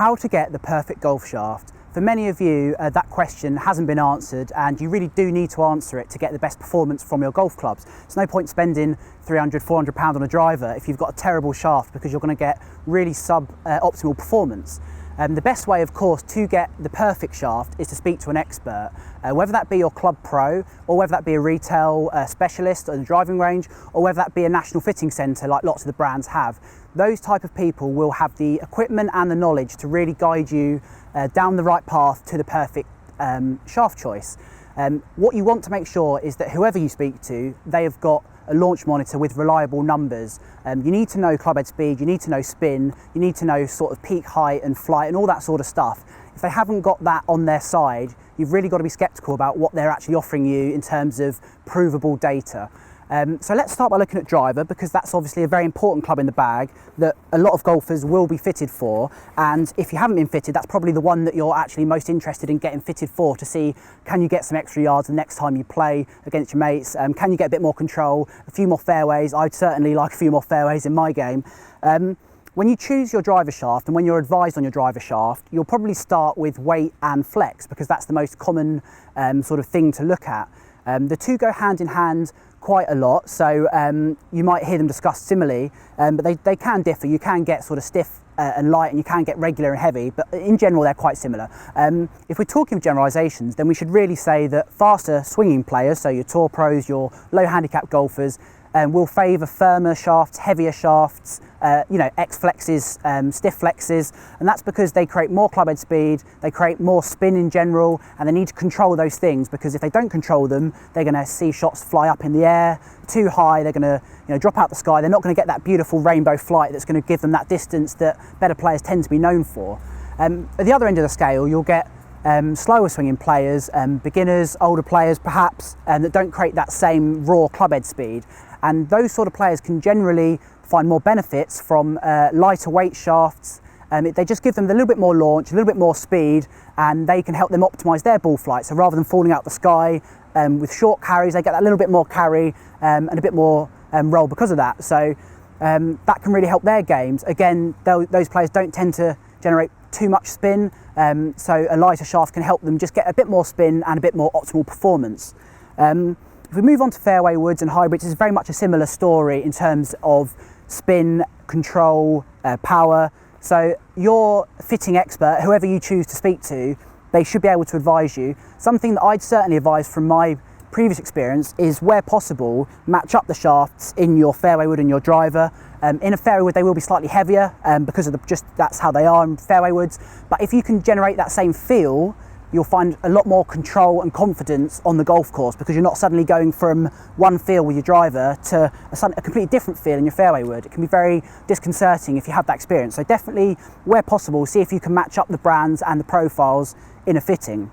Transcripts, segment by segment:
How to get the perfect golf shaft. For many of you, that question hasn't been answered, and you really do need to answer it to get the best performance from your golf clubs. There's no point spending £300, £400 on a driver if you've got a terrible shaft, because you're going to get really sub-optimal performance. The best way, of course, to get the perfect shaft is to speak to an expert, whether that be your club pro, or whether that be a retail specialist at the driving range, or whether that be a national fitting centre like lots of the brands have. Those type of people will have the equipment and the knowledge to really guide you down the right path to the perfect shaft choice. What you want to make sure is that whoever you speak to, they have got a launch monitor with reliable numbers. You need to know club head speed, you need to know spin, you need to know sort of peak height and flight and all that sort of stuff. If they haven't got that on their side, you've really got to be sceptical about what they're actually offering you in terms of provable data. So let's start by looking at driver, because that's obviously a very important club in the bag that a lot of golfers will be fitted for. And if you haven't been fitted, that's probably the one that you're actually most interested in getting fitted for, to see, can you get some extra yards the next time you play against your mates? Can you get a bit more control, a few more fairways? I'd certainly like a few more fairways in my game. When you choose your driver shaft, and when you're advised on your driver shaft, you'll probably start with weight and flex, because that's the most common sort of thing to look at. The two go hand in hand quite a lot, so you might hear them discussed similarly, but they can differ. You can get sort of stiff and light, and you can get regular and heavy, but in general they're quite similar. If we're talking generalisations, then we should really say that faster swinging players, so your tour pros, your low handicap golfers, will favour firmer shafts, heavier shafts, X flexes, stiff flexes, and that's because they create more club head speed, they create more spin in general, and they need to control those things, because if they don't control them, they're going to see shots fly up in the air too high, they're going to drop out the sky, they're not going to get that beautiful rainbow flight that's going to give them that distance that better players tend to be known for. At the other end of the scale, you'll get slower swinging players, beginners, older players perhaps, that don't create that same raw club head speed. And those sort of players can generally find more benefits from lighter weight shafts. They just give them a little bit more launch, a little bit more speed, and they can help them optimise their ball flight. So rather than falling out the sky with short carries, they get that little bit more carry and a bit more roll because of that. So that can really help their games. Again, those players don't tend to generate too much spin, so a lighter shaft can help them just get a bit more spin and a bit more optimal performance. If we move on to fairway woods and hybrids, it's very much a similar story in terms of spin, control, power. So your fitting expert, whoever you choose to speak to, they should be able to advise you. Something that I'd certainly advise from my previous experience is, where possible, match up the shafts in your fairway wood and your driver. In a fairway wood, they will be slightly heavier because of that's how they are in fairway woods. But if you can generate that same feel, you'll find a lot more control and confidence on the golf course, because you're not suddenly going from one feel with your driver to a completely different feel in your fairway wood. It can be very disconcerting if you have that experience. So definitely, where possible, see if you can match up the brands and the profiles in a fitting.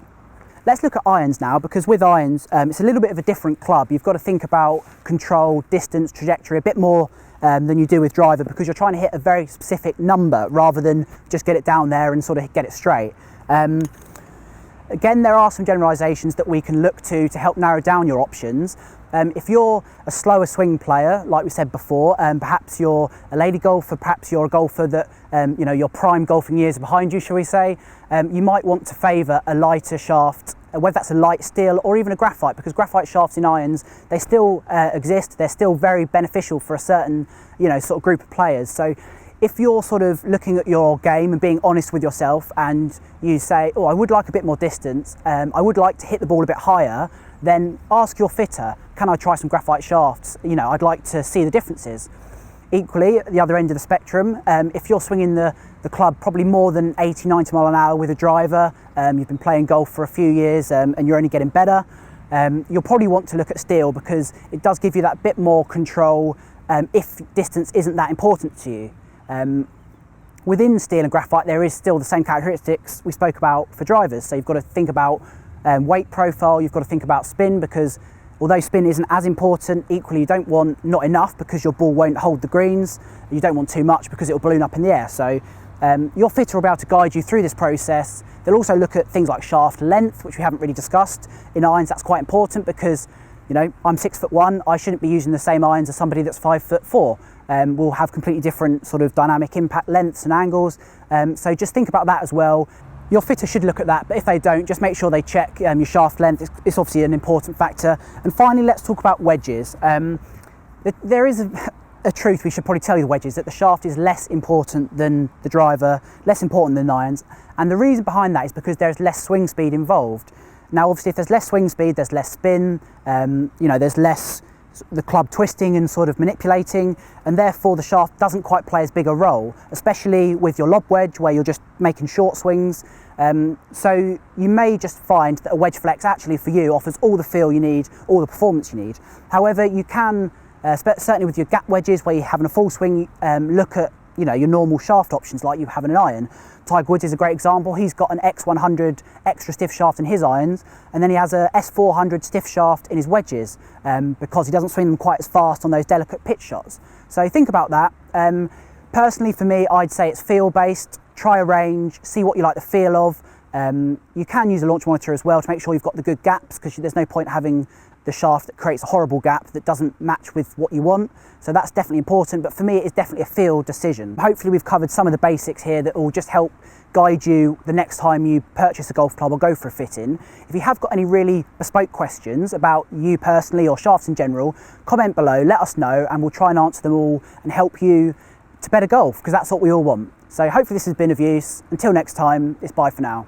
Let's look at irons now, because with irons, it's a little bit of a different club. You've got to think about control, distance, trajectory a bit more than you do with driver, because you're trying to hit a very specific number rather than just get it down there and sort of get it straight. Again, there are some generalisations that we can look to help narrow down your options. If you're a slower swing player, like we said before, perhaps you're a lady golfer, perhaps you're a golfer that your prime golfing years are behind you, shall we say, you might want to favour a lighter shaft, whether that's a light steel or even a graphite, because graphite shafts in irons, they still exist, they're still very beneficial for a certain sort of group of players. So if you're sort of looking at your game and being honest with yourself, and you say, oh, I would like a bit more distance, I would like to hit the ball a bit higher, then ask your fitter, can I try some graphite shafts? I'd like to see the differences. Equally, at the other end of the spectrum, if you're swinging the club probably more than 80, 90 mile an hour with a driver, you've been playing golf for a few years and you're only getting better, you'll probably want to look at steel, because it does give you that bit more control if distance isn't that important to you. Within steel and graphite, there is still the same characteristics we spoke about for drivers. So you've got to think about weight profile, you've got to think about spin, because although spin isn't as important, equally you don't want not enough, because your ball won't hold the greens. You don't want too much, because it will balloon up in the air. So your fitter will be able to guide you through this process. They'll also look at things like shaft length, which we haven't really discussed. In irons, that's quite important, because You know, I'm 6'1", I shouldn't be using the same irons as somebody that's 5'4". We'll have completely different sort of dynamic impact lengths and angles. So just think about that as well. Your fitter should look at that, but if they don't, just make sure they check your shaft length. It's obviously an important factor. And finally, let's talk about wedges. There is a truth we should probably tell you, the wedges, that the shaft is less important than the driver, less important than irons. And the reason behind that is because there's less swing speed involved. Now, obviously, if there's less swing speed, there's less spin, you know, there's less the club twisting and sort of manipulating, and therefore the shaft doesn't quite play as big a role, especially with your lob wedge where you're just making short swings. So you may just find that a wedge flex actually for you offers all the feel you need, all the performance you need. However, you can, certainly with your gap wedges where you're having a full swing, look at, you know, your normal shaft options like you have in an iron. Tiger Woods is a great example. He's got an X100 extra stiff shaft in his irons, and then he has a S400 stiff shaft in his wedges because he doesn't swing them quite as fast on those delicate pitch shots. So think about that. Personally, for me, I'd say it's feel based. Try a range, see what you like the feel of. You can use a launch monitor as well to make sure you've got the good gaps, because there's no point having the shaft that creates a horrible gap that doesn't match with what you want. So that's definitely important, but for me it's definitely a feel decision. Hopefully we've covered some of the basics here that will just help guide you the next time you purchase a golf club or go for a fit-in. If you have got any really bespoke questions about you personally or shafts in general, comment below, let us know, and we'll try and answer them all and help you to better golf, because that's what we all want. So hopefully this has been of use. Until next time, it's bye for now.